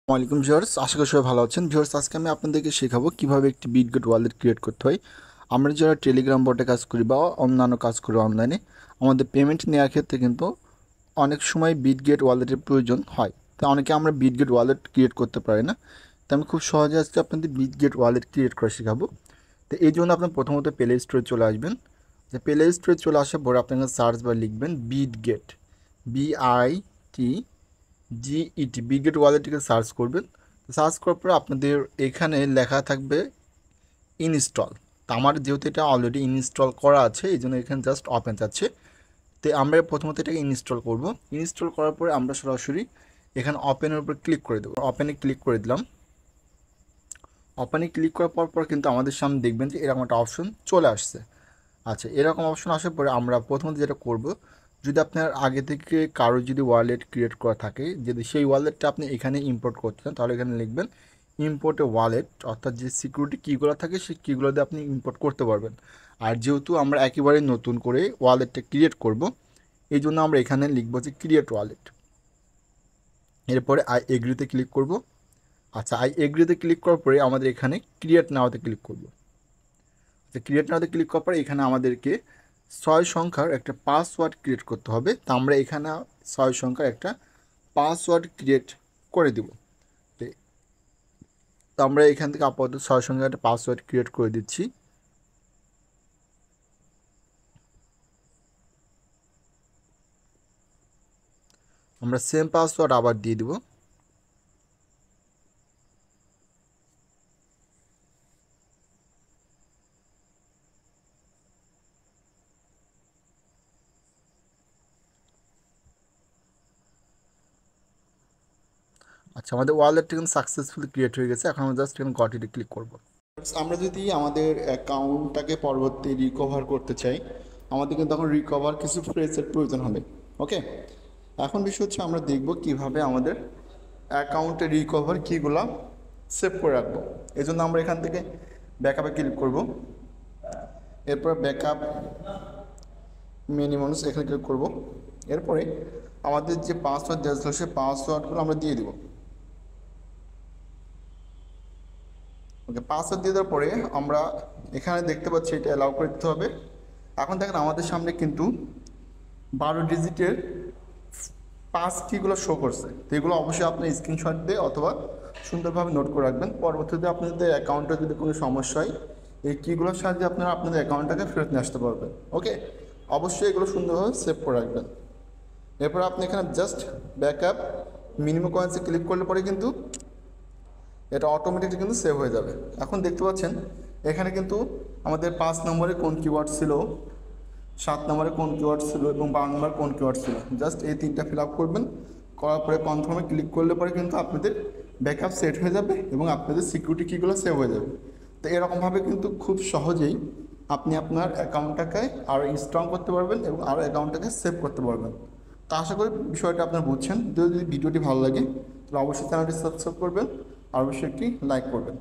ওয়ালাইকুম ভিউয়ার্স, আশা করি সবাই ভালো আছেন। ভিউয়ার্স, আজকে আমি আপনাদেরকে শেখাবো কিভাবে একটি বিটগেট ওয়ালেট ক্রিয়েট করতে হয়। আমরা যারা টেলিগ্রাম বটে কাজ করি বা অন্যান্য কাজ করি অনলাইনে, আমাদের পেমেন্ট নেওয়ার ক্ষেত্রে কিন্তু অনেক সময় বিটগেট ওয়ালেটের প্রয়োজন হয়। তো অনেকে আমরা বিটগেট ওয়ালেট ক্রিয়েট করতে পারি না। তো আমি খুব সহজে আজকে আপনাদের বিটগেট ওয়ালেট ক্রিয়েট করা শেখাবো। তো এই জন্য আপনার প্রথমত প্লে স্টোরে চলে আসবেন। যে প্লে স্টোরে চলে আসার পরে আপনার সার্চ বার লিখবেন বিটগেট, BIT GET, বিটগেট ওয়ালেটটিকে সার্চ করবেন। সার্চ করার পরে আপনাদের এখানে লেখা থাকবে ইনস্টল। তো আমার যেহেতু এটা অলরেডি ইনস্টল করা আছে, এই জন্য এখানে জাস্ট ওপেন যাচ্ছে। তো আমরা প্রথমত এটাকে ইনস্টল করব। ইনস্টল করার পরে আমরা সরাসরি এখানে ওপেনের উপর ক্লিক করে দেবো। ওপেনে ক্লিক করে দিলাম। ওপেনে ক্লিক করার পর কিন্তু আমাদের সামনে দেখবেন যে এরকম একটা অপশন চলে আসছে। আচ্ছা, এরকম অপশন আসার পরে আমরা প্রথমত যেটা করব, যদি আপনার আগে থেকে কারো যদি ওয়ালেট ক্রিয়েট করা থাকে, যদি সেই ওয়ালেটটা আপনি এখানে ইম্পোর্ট করতে চান, তাহলে এখানে লিখবেন ইম্পোর্ট এ ওয়ালেট, অর্থাৎ যে সিকিউরিটি কিগুলো থাকে সেই কিগুলো দিয়ে আপনি ইম্পোর্ট করতে পারবেন। আর যেহেতু আমরা একেবারে নতুন করে ওয়ালেটটা ক্রিয়েট করব, এই জন্য আমরা এখানে লিখব যে ক্রিয়েট ওয়ালেট। এরপরে আই এগ্রিতে ক্লিক করব। আচ্ছা, আই এগ্রিতে ক্লিক করার পরে আমাদের এখানে ক্রিয়েট নাওতে ক্লিক করব। আচ্ছা, ক্রিয়েট নাওতে ক্লিক করার পরে এখানে আমাদেরকে 6 সংখ্যার একটা পাসওয়ার্ড ক্রিয়েট করতে হবে। তো আমরা এখানে 6 সংখ্যার একটা পাসওয়ার্ড ক্রিয়েট করে দেব। তো আমরা এখান থেকে আপাতত 6 সংখ্যার একটা পাসওয়ার্ড ক্রিয়েট করে দিচ্ছি। আমরা সেম পাসওয়ার্ড আবার দিয়ে দেব। আচ্ছা, আমাদের ওয়ালেটটা কিন্তু সাকসেসফুলি ক্রিয়েট হয়ে গেছে। এখন আমরা জাস্ট এখানে গট ইটে ক্লিক করব। আমরা যদি আমাদের অ্যাকাউন্টটাকে পরবর্তী রিকভার করতে চাই, আমাদের কিন্তু তখন রিকভার কিছু ফ্রেজের প্রয়োজন হবে। ওকে, এখন বিষয় হচ্ছে আমরা দেখব কিভাবে আমাদের অ্যাকাউন্টে রিকভার কিগুলো সেভ করে রাখবো। এই জন্য আমরা এখান থেকে ব্যাকআপে ক্লিক করব। এরপর ব্যাকআপ মিনিমামস এখানে ক্লিক করব। এরপরে আমাদের যে পাসওয়ার্ড দেওয়া ছিল সেই পাসওয়ার্ডগুলো আমরা দিয়ে দেবো। ওকে, পাসওয়ার্ড দিয়ে দেওয়ার পরে আমরা এখানে দেখতে পাচ্ছি এটা অ্যালাউ করে দিতে হবে। এখন দেখেন আমাদের সামনে কিন্তু 12 ডিজিটের পাস কিগুলো শো করছে। তো এগুলো অবশ্যই আপনি স্ক্রিনশট দিয়ে অথবা সুন্দরভাবে নোট করে রাখবেন। পরবর্তীতে আপনাদের অ্যাকাউন্টে যদি কোনো সমস্যা হয়, এই কিগুলোর সাহায্যে আপনারা আপনাদের অ্যাকাউন্টটাকে ফেরত নিয়ে আসতে পারবেন। ওকে, অবশ্যই এগুলো সুন্দরভাবে সেভ করে রাখবেন। এরপর আপনি এখানে জাস্ট ব্যাকআপ মিনিমাম কয়েন্সে ক্লিক করলে পরে কিন্তু এটা অটোমেটিকলি কিন্তু সেভ হয়ে যাবে। এখন দেখতে পাচ্ছেন এখানে কিন্তু আমাদের 5 নম্বরে কোন কিওয়ার্ড ছিল, 7 নম্বরে কোন কিওয়ার্ড ছিল এবং 12 নম্বরে কোন কিওয়ার্ড ছিল। জাস্ট এই 3টা ফিল আপ করবেন। করার পরে কনফার্মে ক্লিক করলে পরে কিন্তু আপনাদের ব্যাকআপ সেট হয়ে যাবে এবং আপনাদের সিকিউরিটি কিগুলো সেভ হয়ে যাবে। তো এরকমভাবে কিন্তু খুব সহজেই আপনি আপনার অ্যাকাউন্টটাকে আরও স্ট্রং করতে পারবেন এবং আরও অ্যাকাউন্টটাকে সেভ করতে পারবেন। তো আশা করি বিষয়টা আপনারা বুঝছেন। যদি ভিডিওটি ভালো লাগে তাহলে অবশ্যই চ্যানেলটি সাবস্ক্রাইব করবেন আর অবশ্যই একটি লাইক করবেন।